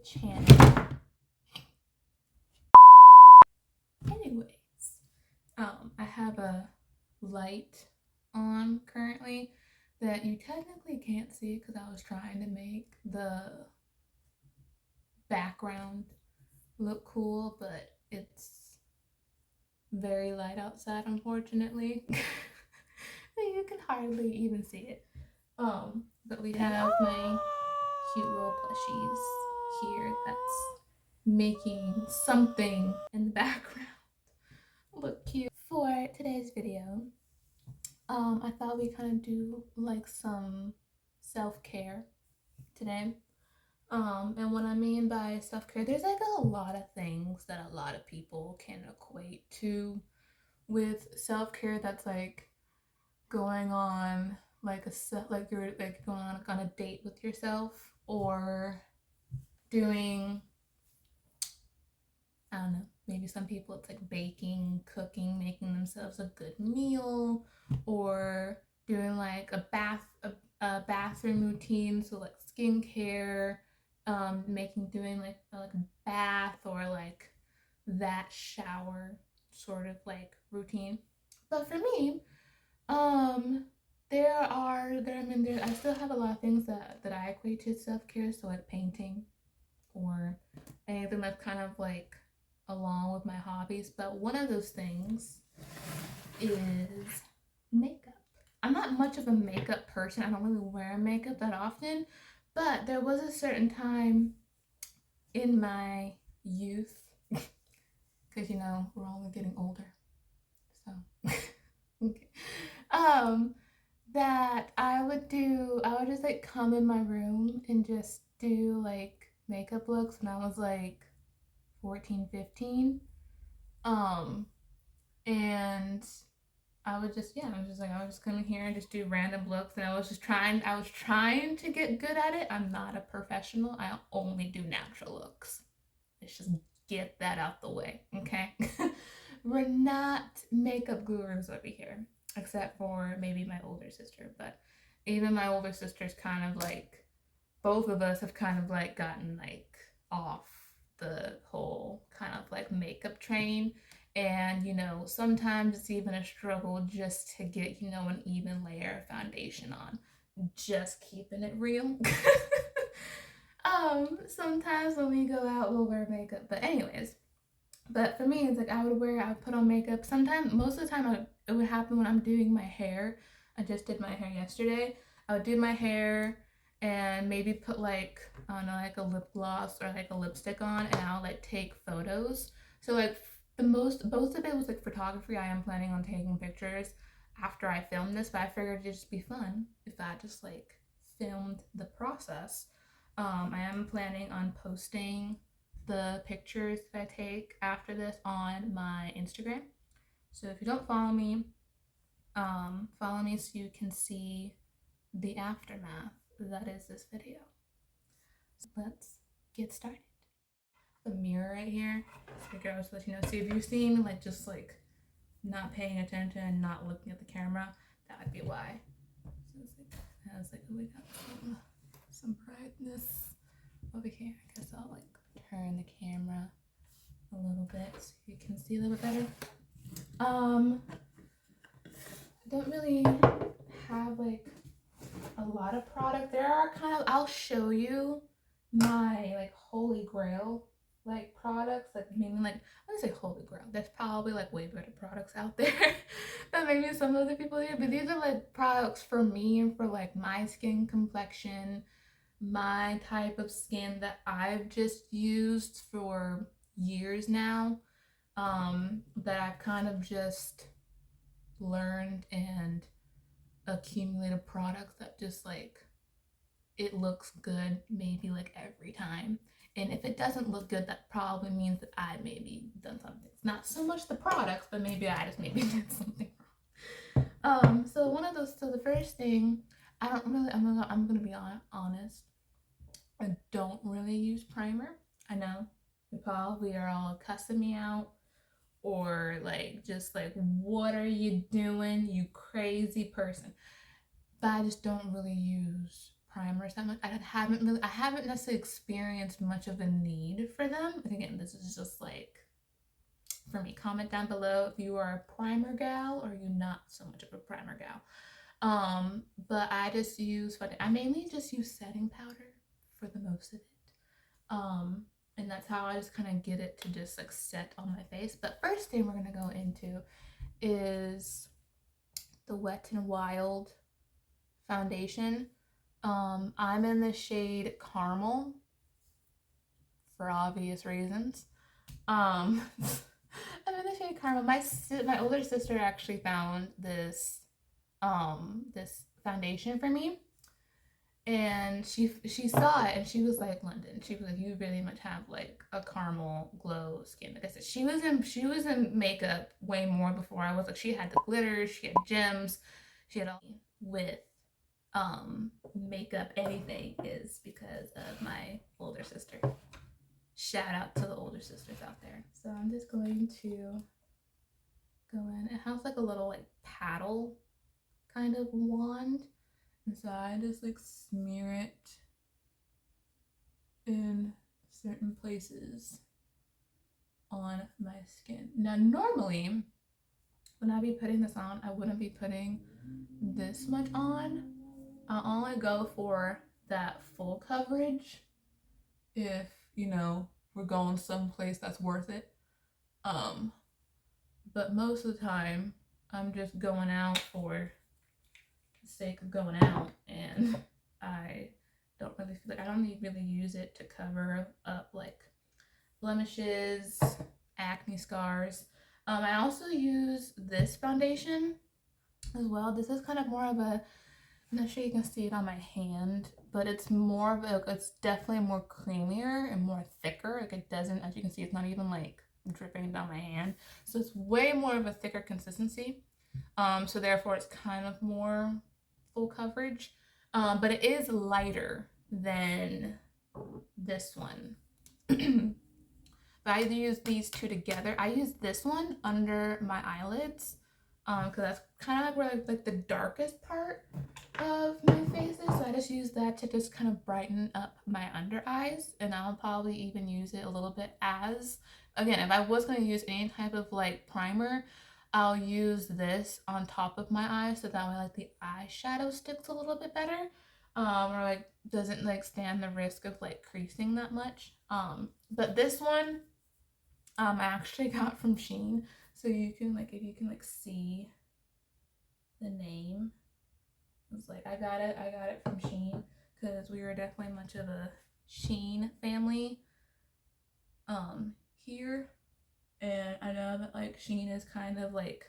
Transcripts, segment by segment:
channel. Anyways, I have a light on currently that you technically can't see because I was trying to make the background look cool, but it's very light outside, unfortunately. You can hardly even see it. But we have my cute little plushies here that's making something in the background look cute. For today's video, I thought we kind of do like some self-care today. And what I mean by self-care, there's like a lot of things that a lot of people can equate to with self-care. That's like going on like you're like going on a date with yourself, or doing, I don't know, maybe some people it's like baking, cooking, making themselves a good meal, or doing like a bathroom routine, so like skincare, doing like a bath, or like that shower sort of like routine. But for me, I still have a lot of things that I equate to self-care, so like painting or anything that's kind of like along with my hobbies. But one of those things is makeup. I'm not much of a makeup person. I don't really wear makeup that often, but there was a certain time in my youth, because you know we're all getting older, so okay. That I would just like come in my room and just do like makeup looks when I was like 14, 15. And I was just come in here and just do random looks, and I was trying to get good at it. I'm not a professional. I only do natural looks. Let's just get that out the way, okay? We're not makeup gurus over here, except for maybe my older sister. But even my older sister's kind of like, both of us have kind of like gotten like off the whole kind of like makeup train. And you know, sometimes it's even a struggle just to get, you know, an even layer of foundation on. Just keeping it real. Sometimes when we go out, we'll wear makeup. But anyways, but for me, it's like I would put on makeup. Sometimes, most of the time, it would happen when I'm doing my hair. I just did my hair yesterday. I would do my hair and maybe put like, I don't know, like a lip gloss or like a lipstick on, and I'll like take photos. So like most of it was like photography. I am planning on taking pictures after I film this, but I figured it'd just be fun if I just like filmed the process. I am planning on posting the pictures that I take after this on my Instagram. So if you don't follow me so you can see the aftermath that is this video. So let's get started. The mirror right here. So I was letting you know. See, if you're seeing like just like not paying attention and not looking at the camera, that would be why. So it's like, I was like, oh, we got some brightness over here. I guess I'll like turn the camera a little bit so you can see a little bit better. I don't really have like a lot of product. There are I'll show you my like holy grail like products, like maybe like, I wouldn't say holy grail, there's probably like way better products out there than maybe some other people here, but these are like products for me and for like my skin complexion, my type of skin that I've just used for years now, that I've kind of just learned and accumulated products that just like, it looks good maybe like every time. And if it doesn't look good, that probably means that I maybe done something. It's not so much the products, but maybe I just maybe did something wrong. So the first thing, I'm gonna be honest. I don't really use primer. I know you probably are all cussing me out, or like just like, what are you doing, you crazy person? But I just don't really use primers that much. I haven't necessarily experienced much of a need for them. And again, this is just like, for me. Comment down below if you are a primer gal or you're not so much of a primer gal. But I mainly just use setting powder for the most of it. And that's how I just kind of get it to just like set on my face. But first thing we're gonna go into is the Wet n Wild foundation. I'm in the shade Caramel for obvious reasons. I'm in the shade Caramel. My older sister actually found this this foundation for me, and she saw it and she was like, London, she was like, you really much have like a caramel glow skin. Like I said, she was in makeup way more before I was. Like, she had the glitters, she had gems, she had all with makeup. Anything is because of my older sister. Shout out to the older sisters out there. So I'm just going to go in. It has like a little like paddle kind of wand, and so I just like smear it in certain places on my skin. Now normally when I be putting this on, I wouldn't be putting this much on. I only go for that full coverage if, you know, we're going someplace that's worth it. But most of the time I'm just going out for the sake of going out, and I don't really feel like I don't really use it to cover up like blemishes, acne scars. I also use this foundation as well. This is kind of more of a, I'm not sure you can see it on my hand, but it's more of a, it's definitely more creamier and more thicker. Like, it doesn't, as you can see, it's not even like dripping down my hand. So it's way more of a thicker consistency. So therefore it's kind of more full coverage. But it is lighter than this one. But I use these two together. I use this one under my eyelids, because that's kind of where like the darkest part of my face is. So I just use that to just kind of brighten up my under eyes, and I'll probably even use it a little bit as, again, if I was going to use any type of like primer, I'll use this on top of my eyes, so that way like the eyeshadow sticks a little bit better, or like doesn't like stand the risk of like creasing that much. But this one I actually got from Shein, so you can like, if you can like see the name, it's like I got it from Shein, because we were definitely much of a Shein family here. And I know that like Shein is kind of like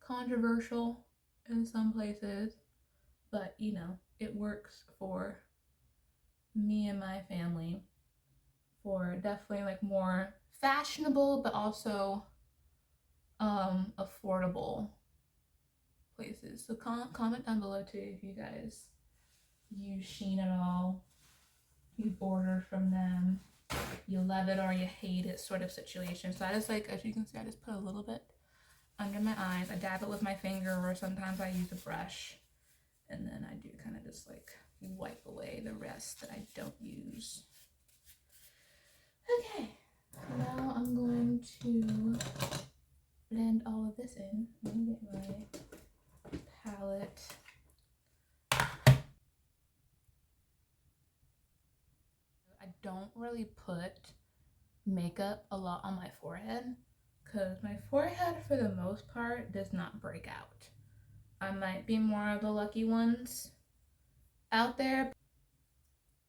controversial in some places, but you know, it works for me and my family for definitely like more fashionable but also affordable places. So comment down below too if you guys use Shein at all, you order from them, you love it or you hate it sort of situation. So I just like, as you can see, I just put a little bit under my eyes. I dab it with my finger, or sometimes I use a brush, and then I do kind of just like wipe away the rest that I don't use. Okay, now I'm going to blend all of this in. Let me get my palette. I don't really put makeup a lot on my forehead, because my forehead for the most part does not break out. I might be more of the lucky ones out there.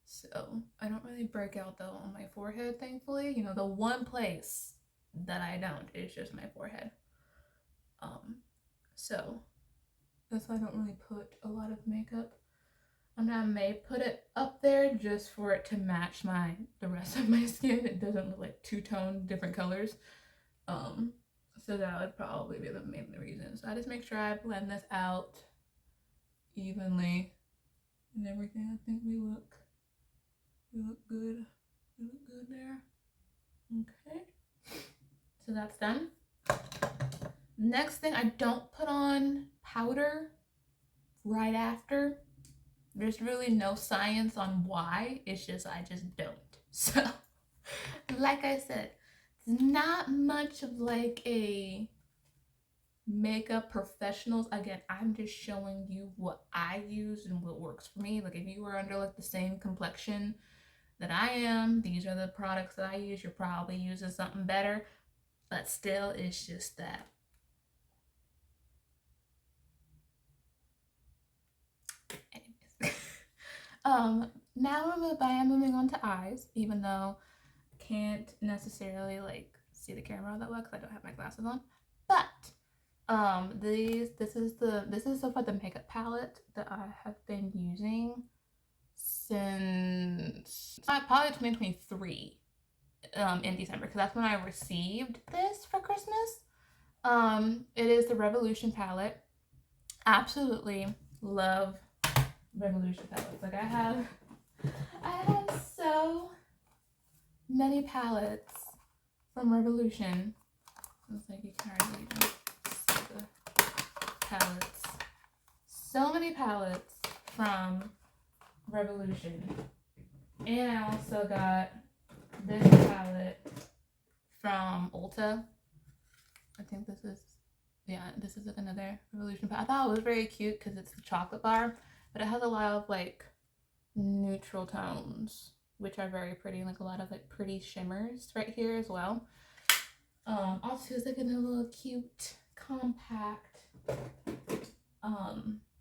So I don't really break out though on my forehead, thankfully. You know, the one place that I don't is just my forehead. So that's why I don't really put a lot of makeup. And I may put it up there just for it to match the rest of my skin. It doesn't look like two-tone different colors. So that would probably be the main reason. So I just make sure I blend this out evenly and everything. I think we look good. We look good there. Okay. So that's done. Next thing, I don't put on powder right after. There's really no science on why. It's just I just don't. So, like I said, it's not much of like a makeup professionals. Again, I'm just showing you what I use and what works for me. Like if you were under like the same complexion that I am, these are the products that I use. You're probably using something better, but still, it's just that. Anyways. Now I am moving on to eyes, even though I can't necessarily like see the camera that well because I don't have my glasses on. But this is so far the makeup palette that I have been using since probably 2023 in December, because that's when I received this for Christmas. It is the Revolution palette. Absolutely love Revolution palettes. Like I have so many palettes from Revolution. It's like you can hardly even see the palettes. So many palettes from Revolution. And I also got this palette from Ulta. I think this is like another Revolution palette. I thought it was very cute because it's the chocolate bar, but it has a lot of like neutral tones, which are very pretty, like a lot of like pretty shimmers right here as well. Also it's like in a little cute compact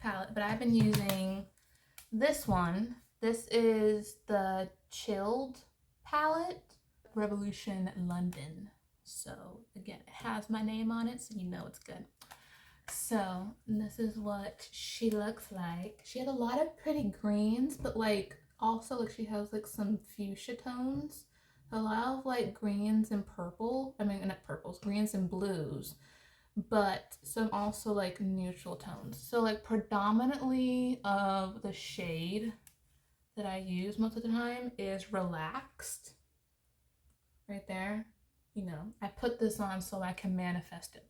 palette, but I've been using this one. This is the Chilled palette, Revolution London. So again, it has my name on it, so you know it's good. So this is what she looks like. She had a lot of pretty greens, but like also like she has like some fuchsia tones, a lot of like greens and purple. I mean, not purples, greens and blues, but some also like neutral tones. So like predominantly of the shade that I use most of the time is Relaxed. Right there. You know, I put this on so I can manifest it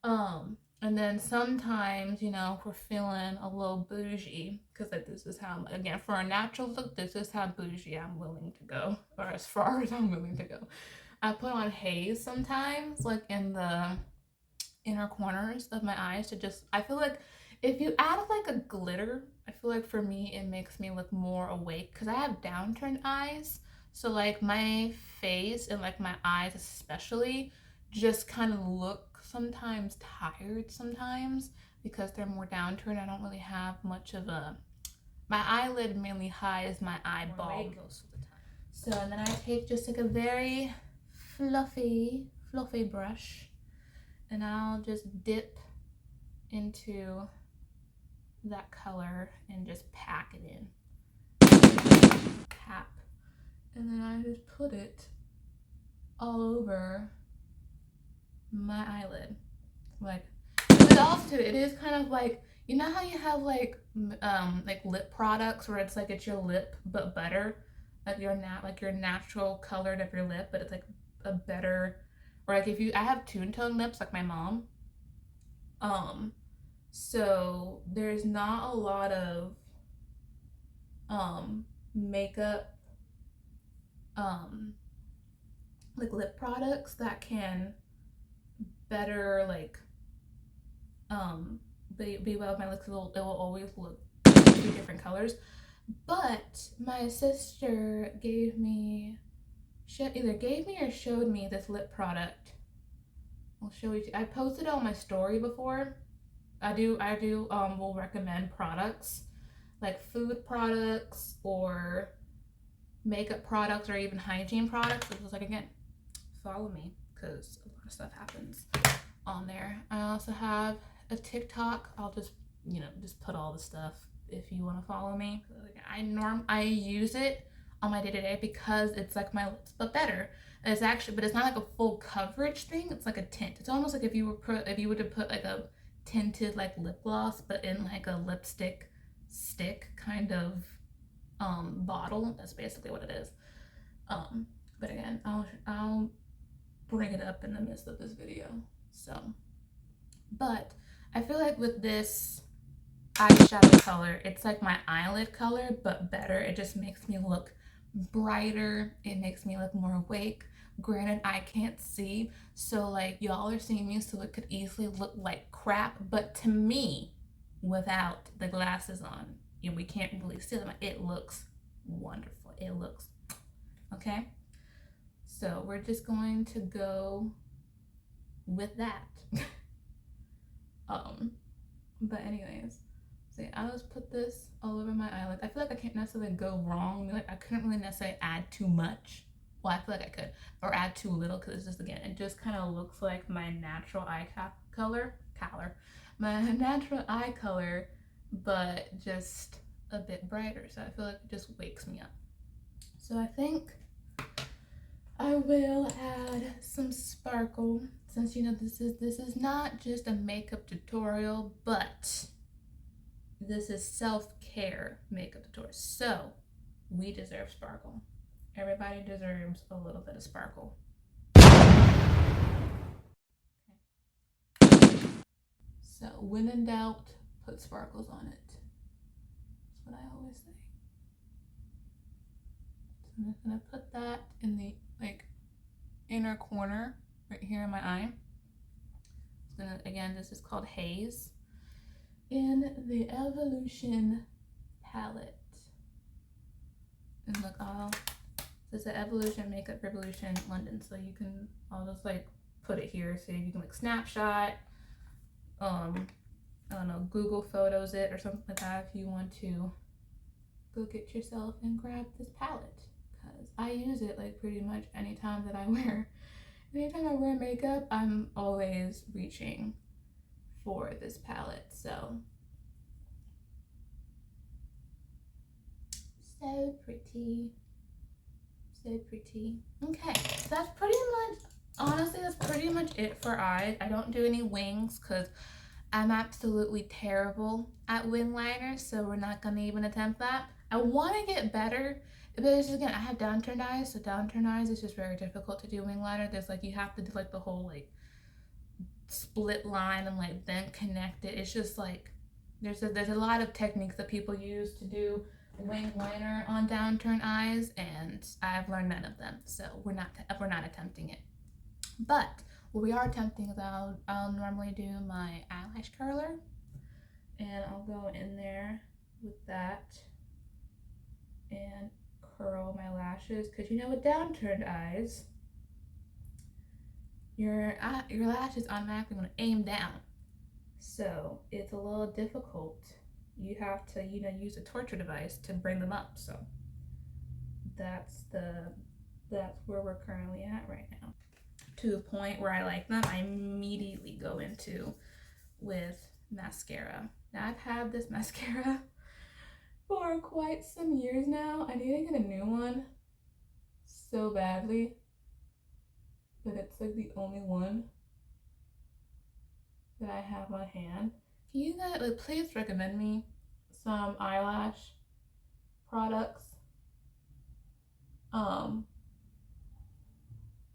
more. And then sometimes, you know, if we're feeling a little bougie, because like this is how, again, for a natural look, this is how bougie I'm willing to go, or as far as I'm willing to go. I put on haze sometimes, like in the inner corners of my eyes to just, I feel like if you add like a glitter, I feel like for me, it makes me look more awake because I have downturned eyes. So like my face and like my eyes especially just kind of look sometimes tired sometimes because they're more downturned. I don't really have much of a, my eyelid mainly hides my eyeball most of the time. So and then I take just like a very fluffy brush and I'll just dip into that color and just pack it in. Tap. And then I just put it all over my eyelid. Like, but also it is kind of like, you know how you have like lip products where it's like it's your lip but better, like your natural colored of your lip, but it's like a better, or like if you, I have two tone lips like my mom. So there's not a lot of makeup like lip products that can better like be well with my lips. It will always look two different colors. But my sister gave me, she either gave me or showed me this lip product. I'll show you. I posted it on my story before. I will recommend products like food products or makeup products or even hygiene products. It's just like, again, follow me because a lot of stuff happens on there. I also have a TikTok. I'll just, you know, just put all the stuff if you want to follow me. I use it on my day-to-day because it's like my lips but better. And it's actually, but it's not like a full coverage thing. It's like a tint. It's almost like if you were to put like a tinted like lip gloss but in like a lipstick stick kind of bottle. That's basically what it is. But again, I'll bring it up in the midst of this video. So, but I feel like with this eyeshadow color. It's like my eyelid color, but better. It just makes me look brighter. It makes me look more awake. Granted, I can't see, so like y'all are seeing me, so it could easily look like crap, but to me, without the glasses on, and we can't really see them, it looks wonderful. It looks, okay? So we're just going to go with that. But anyways, see, I just put this all over my eyelid. I feel like I can't necessarily go wrong. Like I couldn't really necessarily add too much. Well, I feel like I could, or add too little, because it's just, again, it just kind of looks like my natural eye color, my natural eye color, but just a bit brighter. So I feel like it just wakes me up. So I think I will add some sparkle, since you know this is not just a makeup tutorial, but this is self-care makeup tutorial. So we deserve sparkle. Everybody deserves a little bit of sparkle. Okay. So when in doubt, put sparkles on it. That's what I always say. So I'm just gonna put that in the inner corner right here in my eye. It's gonna, again, this is called Haze in the Evolution palette. And look, this is the Evolution Makeup Revolution London, so you can, I'll just put it here so you can snapshot, I don't know, Google Photos it or something like that if you want to go get yourself and grab this palette, because I use it pretty much anytime that I wear makeup. I'm always reaching for this palette. So pretty, so pretty. Okay, so that's pretty much, honestly, that's pretty much it for eyes. I don't do any wings because I'm absolutely terrible at wing liners, so we're not gonna even attempt that. I want to get better, but it's just, again, I have downturned eyes, so downturned eyes is just very difficult to do wing liner. There's you have to do the whole split line and then connect it. It's just there's a lot of techniques that people use to do wing liner on downturned eyes, and I've learned none of them, so we're not attempting it. But what we are attempting is I'll normally do my eyelash curler, and I'll go in there with that and curl my lashes, because you know, with downturned eyes, your lashes automatically want to aim down, so it's a little difficult. You have to, use a torture device to bring them up. So that's where we're currently at right now. To the point where I like them, I immediately go into with mascara. Now I've had this mascara for quite some years now. I need to get a new one so badly, but it's the only one that I have on hand. Can you guys please recommend me some eyelash products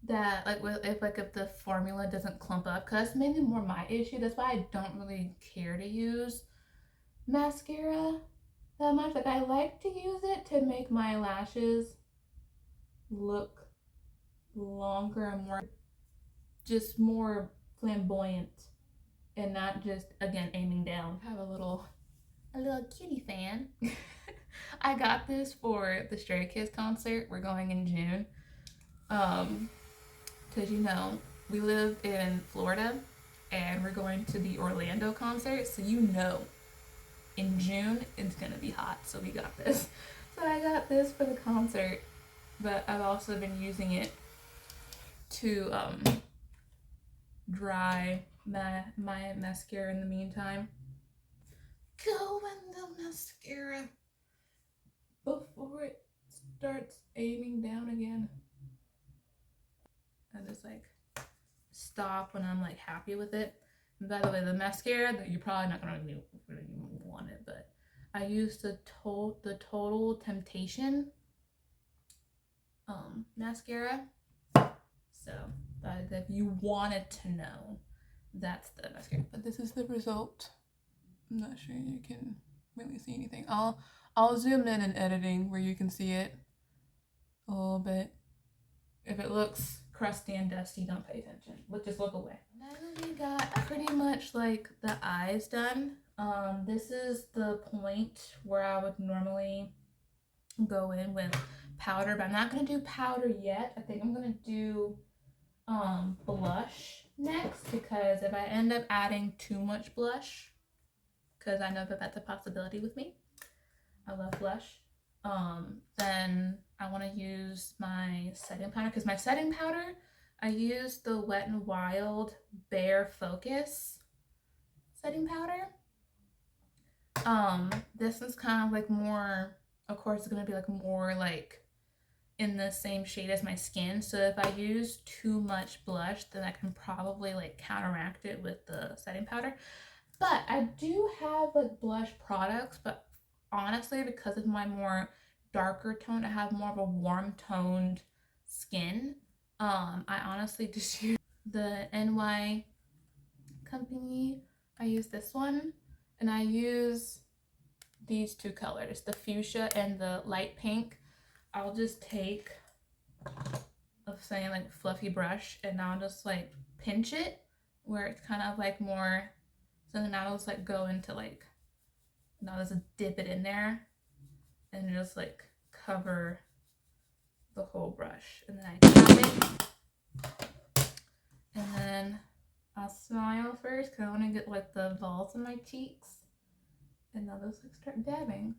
that if the formula doesn't clump up, because that's mainly more my issue. That's why I don't really care to use mascara that much. I like to use it to make my lashes look longer and more flamboyant, and not just, again, aiming down. I have a little kitty fan. I got this for the Stray Kids concert. We're going in June. Because we live in Florida and we're going to the Orlando concert, so in June it's gonna be hot, so we got this. So I got this for the concert, but I've also been using it to dry my mascara in the meantime. Go in the mascara before it starts aiming down again. And just stop when I'm happy with it. And by the way, the mascara, that you're probably not gonna really want it, but I used the Total Temptation mascara. So if you wanted to know, that's the mascara. But this is the result I'm not sure you can really see anything. I'll zoom in editing where you can see it a little bit. If it looks crusty and dusty, don't pay attention. Just look away. Then we got pretty much like the eyes done. This is the point where I would normally go in with powder, but I'm not gonna do powder yet. I think I'm gonna do blush next, because if I end up adding too much blush, because I know that that's a possibility with me, I love blush, then I want to use my setting powder, because my setting powder, I use the Wet n Wild Bare Focus setting powder. This is kind of like more, of course it's going to be like more like in the same shade as my skin, so if I use too much blush, then I can probably like counteract it with the setting powder. But I do have like blush products, but honestly, because of my more darker tone, I have more of a warm toned skin. I honestly just use the NY company. I use this one, and I use these two colors, the fuchsia and the light pink. I'll just take a saying like fluffy brush, and I'll just like pinch it where it's kind of like more, so then I'll just like go into like, now just dip it in there and just like cover the whole brush, and then I tap it, and then I'll smile first because I want to get like the balls in my cheeks, and I'll just like start dabbing.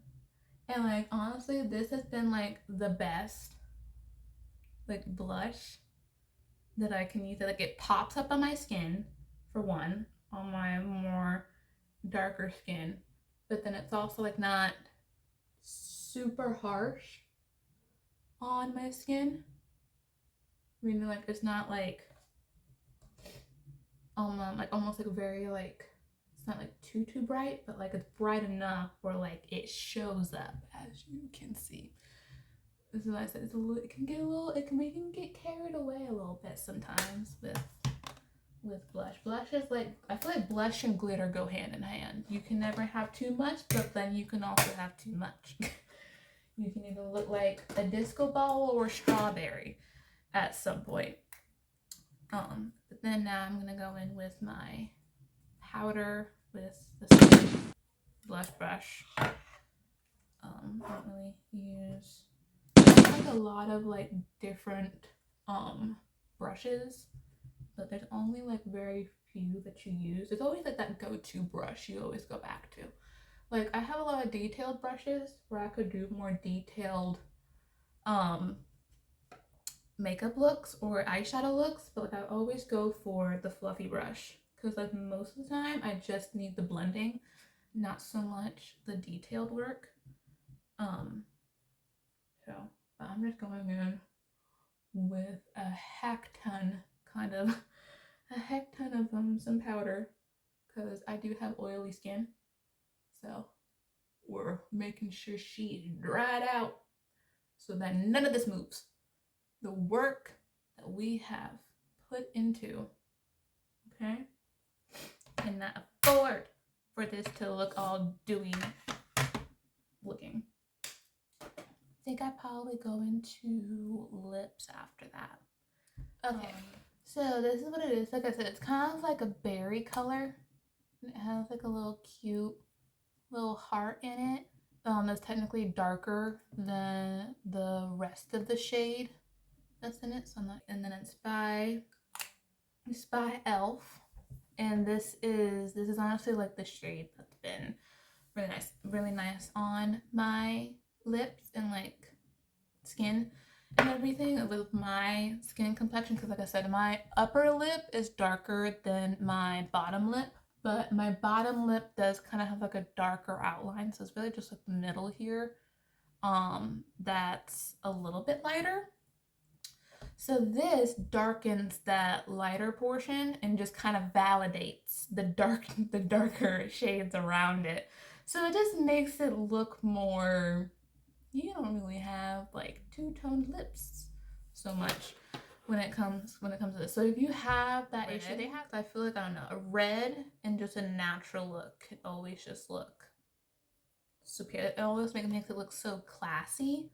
And like honestly, this has been like the best like blush that I can use. Like it pops up on my skin for one, on my more darker skin, but then it's also like not super harsh on my skin. I mean, like it's not like almost like very like, it's not like too bright, but like it's bright enough where like it shows up, as you can see. This is why I said it's a little, it can get carried away a little bit sometimes with blush. Blush is like, I feel like blush and glitter go hand in hand. You can never have too much, but then you can also have too much. You can either look like a disco ball or a strawberry at some point. But then now I'm gonna go in with my powder with the blush brush. I don't really use, like a lot of like different brushes, but there's only like very few that you use. There's always like that go-to brush you always go back to. Like I have a lot of detailed brushes where I could do more detailed makeup looks or eyeshadow looks, but like I always go for the fluffy brush, because like most of the time I just need the blending, not so much the detailed work. So but I'm just going in with a heck ton of some powder, because I do have oily skin, so we're making sure she's dried out so that none of this moves. The work that we have put into, okay, cannot afford for this to look all dewy looking. I think I probably go into lips after that. Okay, so this is what it is. Like I said, it's kind of like a berry color. It has like a little cute little heart in it. That's technically darker than the rest of the shade that's in it. So I'm not, and then it's by Elf, and this is honestly like the shade that's been really nice on my lips and like skin and everything with my skin complexion, because like I said, my upper lip is darker than my bottom lip, but my bottom lip does kind of have like a darker outline, so it's really just like the middle here that's a little bit lighter. So this darkens that lighter portion and just kind of validates the darker shades around it. So it just makes it look more, you don't really have like two-toned lips so much. when it comes to this. So if you have that issue, I feel like, I don't know, a red and just a natural look could always just look superior. It always makes it look so classy.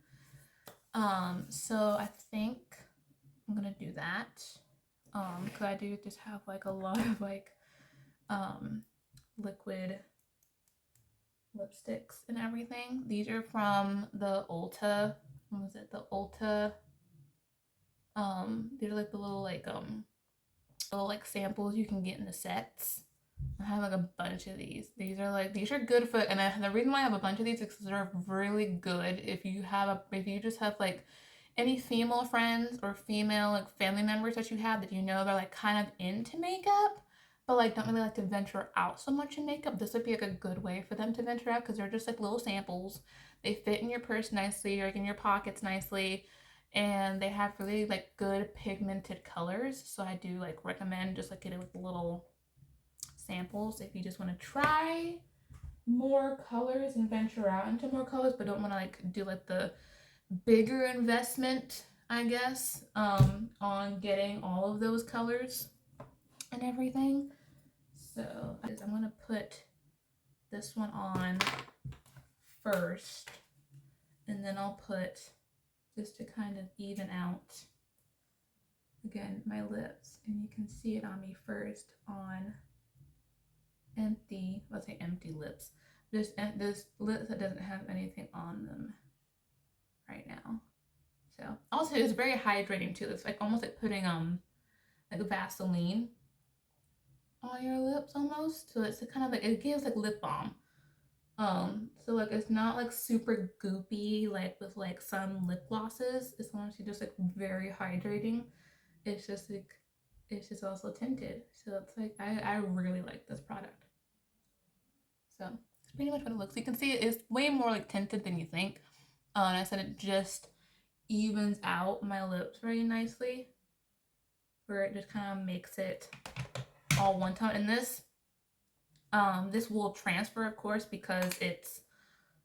So I think I'm gonna do that. Cause I do just have like a lot of like liquid lipsticks and everything. These are from the Ulta. What was it? The Ulta. They're like the little like samples you can get in the sets. I have like a bunch of these. These are good for, and the reason why I have a bunch of these is because they're really good if you just have like any female friends or female like family members that you have that you know they're like kind of into makeup, but like don't really like to venture out so much in makeup. This would be like a good way for them to venture out because they're just like little samples. They fit in your purse nicely, or like in your pockets nicely, and they have really like good pigmented colors. So I do like recommend just like getting with little samples if you just want to try more colors and venture out into more colors, but don't want to like do like the bigger investment, I guess, on getting all of those colors and everything. So I'm gonna put this one on first, and then I'll put, just to kind of even out again my lips, and you can see it on me first on empty, let's say empty lips. This lips that doesn't have anything on them right now. So also it's very hydrating too. It's like almost like putting like Vaseline on your lips almost. So it's kind of like, it gives like lip balm. So like it's not like super goopy like with like some lip glosses. It's honestly just like very hydrating. It's just like, it's just also tinted. So it's like, I really like this product. So it's pretty much what it looks. You can see it's way more like tinted than you think. And I said it just evens out my lips very nicely, where it just kind of makes it all one tone. And this will transfer, of course, because it's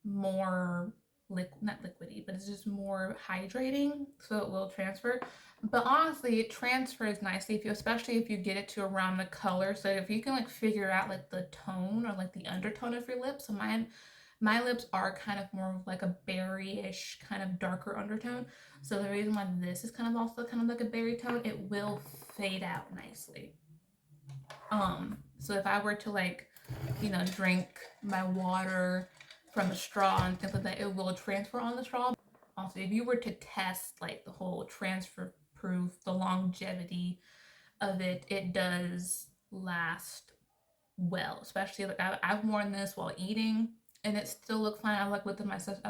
more not liquidy, but it's just more hydrating, so it will transfer. But honestly, it transfers nicely especially if you get it to around the color. So if you can like figure out like the tone or like the undertone of your lips. So my lips are kind of more of like a berry-ish kind of darker undertone. So the reason why this is kind of also kind of like a berry tone, it will fade out nicely. So if I were to like, drink my water from a straw and things like that, it will transfer on the straw. Also, if you were to test like the whole transfer proof, the longevity of it, it does last well. Especially like I've worn this while eating, and it still looked fine. I like looked at my sister.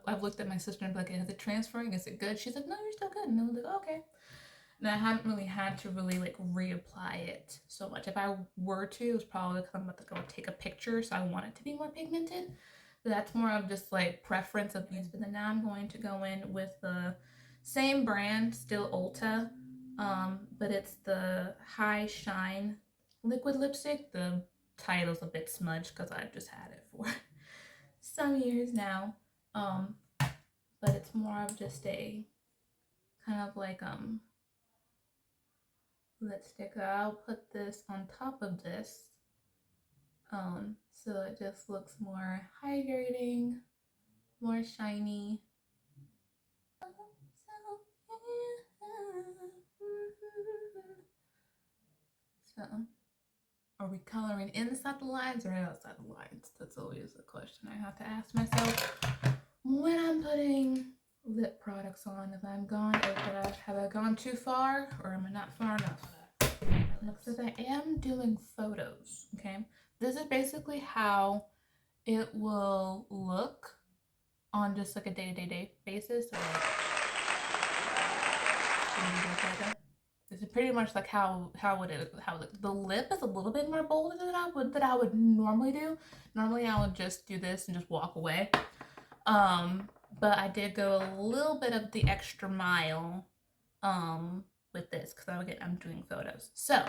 I've looked at my sister and be like, is it transferring? Is it good? She's like, no, you're still good. And I was like, okay. And I haven't really had to really like reapply it so much. If I were to, it's probably because I'm about to go take a picture, so I want it to be more pigmented. But that's more of just like preference of use. But then now I'm going to go in with the same brand, still Ulta, but it's the High Shine liquid lipstick. The title's a bit smudged because I've just had it for some years now. But it's more of just a kind of like lipstick. I'll put this on top of this, so it just looks more hydrating, more shiny. So are we coloring inside the lines or outside the lines? That's always the question I have to ask myself when I'm putting lip products on. If I'm gone, have I gone too far, or am I not far enough? Because I am doing photos, okay? This is basically how it will look on just like a day-to-day basis. So like, this is pretty much like how the lip is a little bit more bolder than I would normally do. Normally I would just do this and just walk away. But I did go a little bit of the extra mile with this because I'm doing photos. So,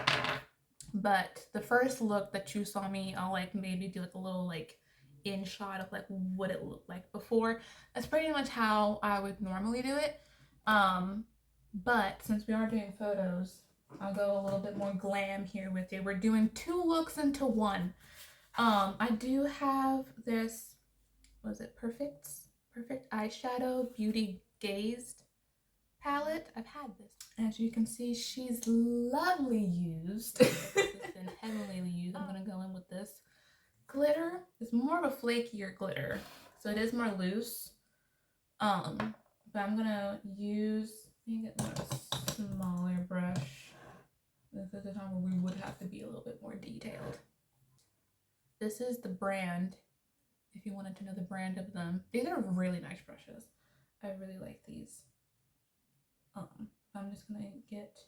but the first look that you saw me, I'll like maybe do like a little like in shot of like what it looked like before. That's pretty much how I would normally do it. But since we are doing photos, I'll go a little bit more glam here with you. We're doing 2 looks into 1. I do have this, was it Perfect Eyeshadow Beauty Gazed palette. I've had this. As you can see, she's lovely used. This has been heavily used. I'm gonna go in with this glitter. It's more of a flakier glitter, so it is more loose. But I'm gonna use, let me get a smaller brush. This is the time where we would have to be a little bit more detailed. This is the brand, if you wanted to know the brand of them. These are really nice brushes. I really like these. I'm just gonna get,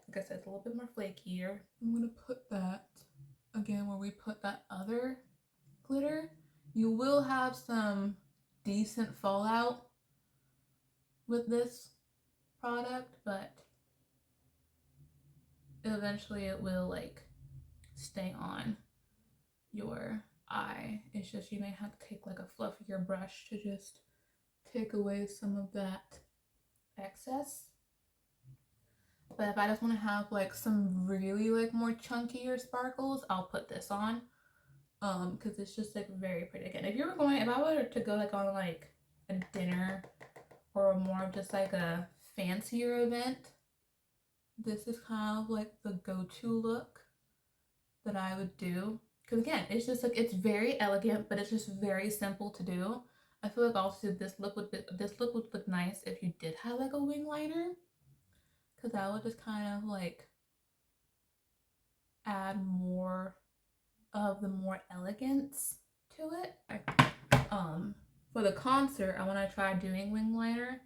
like I said, it's a little bit more flakier. I'm gonna put that again where we put that other glitter. You will have some decent fallout with this product, but eventually it will like stay on your eye. It's just you may have to take like a fluffier brush to just take away some of that excess. But if I just want to have like some really like more chunkier sparkles, I'll put this on. Because it's just like very pretty. Again, if I were to go like on like a dinner or more of just like a fancier event, this is kind of like the go-to look that I would do. Because again, it's just like, it's very elegant, but it's just very simple to do. I feel like also this look would look nice if you did have like a wing liner, because that would just kind of like add more of the more elegance to it. For the concert, I want to try doing wing liner,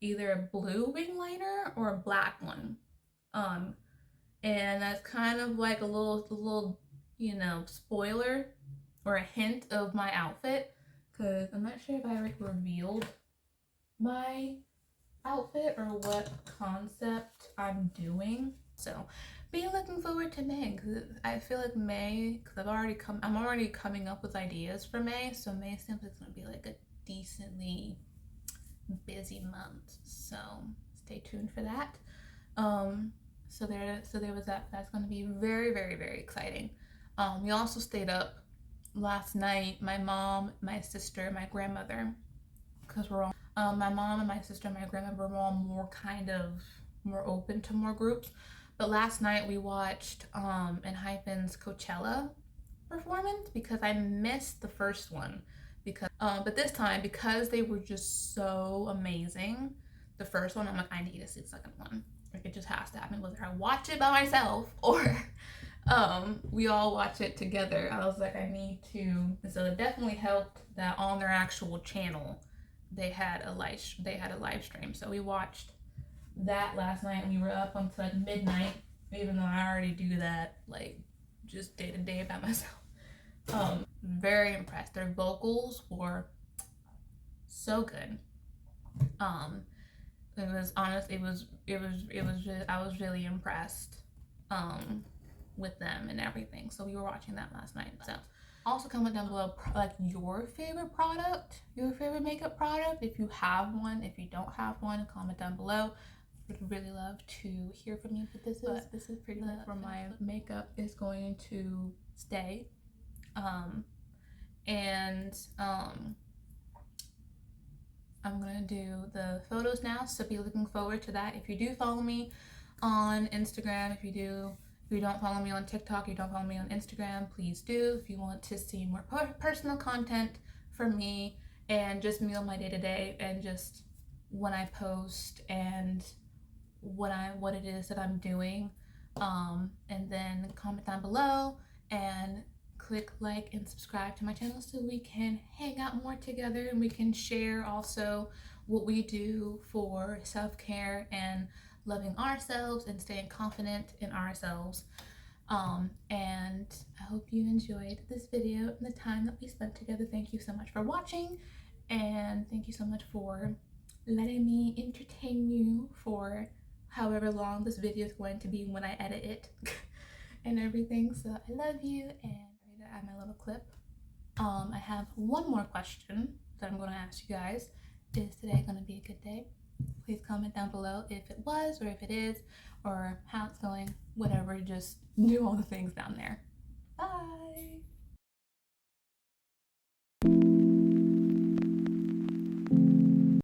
either a blue wing liner or a black one. And that's kind of like a little, you know, spoiler or a hint of my outfit, because I'm not sure if I already revealed my outfit or what concept I'm doing. So be looking forward to May, because I feel like May, because I'm already coming up with ideas for May, so May seems like it's gonna be like a decently busy month. So stay tuned for that. So there was that. That's gonna be very, very, very exciting. We also stayed up last night. My mom, my sister, my grandmother, because we're all my mom and my sister and my grandmother were all more open to more groups. But last night we watched ENHYPEN's Coachella performance, because I missed the first one, but this time, because they were just so amazing, the first one, I'm like, I need to see the second one. Like, it just has to happen. Whether I watch it by myself or we all watch it together. I was like, I need to. And so it definitely helped that on their actual channel they had a live stream. So we watched that last night, and we were up until like midnight, even though I already do that like just day to day by myself. Very impressed. Their vocals were so good. It was honest. It was just, I was really impressed with them and everything. So we were watching that last night. So also comment down below like your favorite product, your favorite makeup product. If you have one, if you don't have one, comment down below. Would really love to hear from you. But this is pretty much where my makeup is going to stay. I'm gonna do the photos now, so be looking forward to that. If you do follow me on Instagram, if you don't follow me on TikTok, you don't follow me on Instagram, please do. If you want to see more personal content from me and just me on my day-to-day and just when I post and what it is that I'm doing, and then comment down below and click like and subscribe to my channel so we can hang out more together, and we can share also what we do for self-care and loving ourselves and staying confident in ourselves. And I hope you enjoyed this video and the time that we spent together. Thank you so much for watching, and thank you so much for letting me entertain you for however long this video is going to be when I edit it and everything. So I love you, and I'm ready to add my little clip. I have one more question that I'm going to ask you guys. Is today going to be a good day? Please comment down below if it was or if it is or how it's going, whatever. Just do all the things down there.